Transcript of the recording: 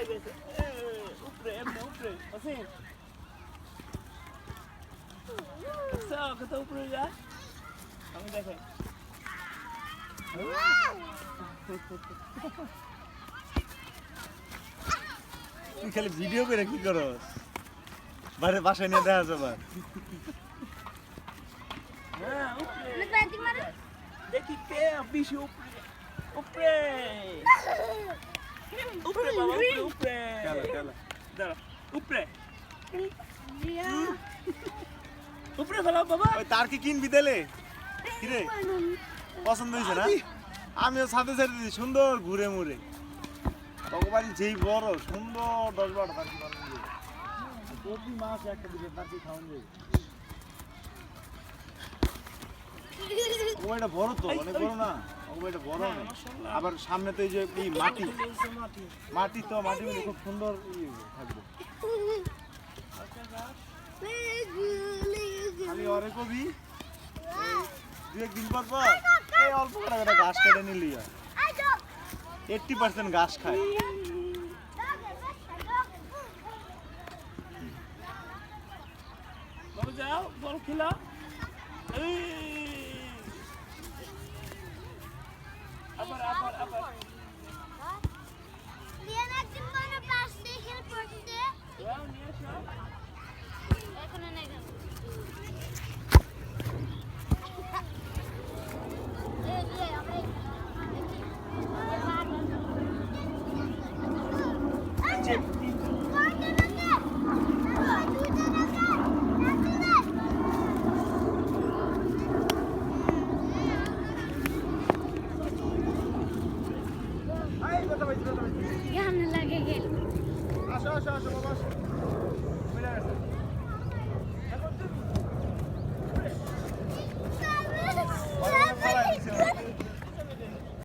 গেছে উপরে এমনি উপরে অসীম কত উপরে যায় আমি দেখাই তুই খালি ভিডিও করে কি করস বাইরে বাসায় নিয়ে দেখা যাবে হ্যাঁ উপরে দেখি কে বেশি উপরে উপরে উপরে বাবা উপরে উপরে দাঁড়া উপরে উপরে ফেলাও বাবা ওই তার কি কিনবি দিলে কি রে পছন্দ হয়েছে না আমিও সাথে সাথে দিই সুন্দর ঘুরে মুড়ে ভগবান যেই বড় সুন্দর 10-12 তার কি বানানো কপি মাছ একটা দিবে তার কি খাওয়ান যাবে ওইটা বড় তো অনেক বড় না ওইটা বড় না আবার সামনে তো এই যে মাটি মাটি তো মাটি মধ্যে খুব সুন্দর থাকবে খালি অরে কবি দুই একদিন পর পর এই অল্প করে একটা ঘাস কেটে নিলি 80% ঘাস খায় বল যাও বল খেলা আবার আবার আবার দিয়ান একদিন মনে পাশে খেল পড়তে যাও নিয়ে আসো এখন না গেল এই যে আমরা আসো আসো আসো বাবা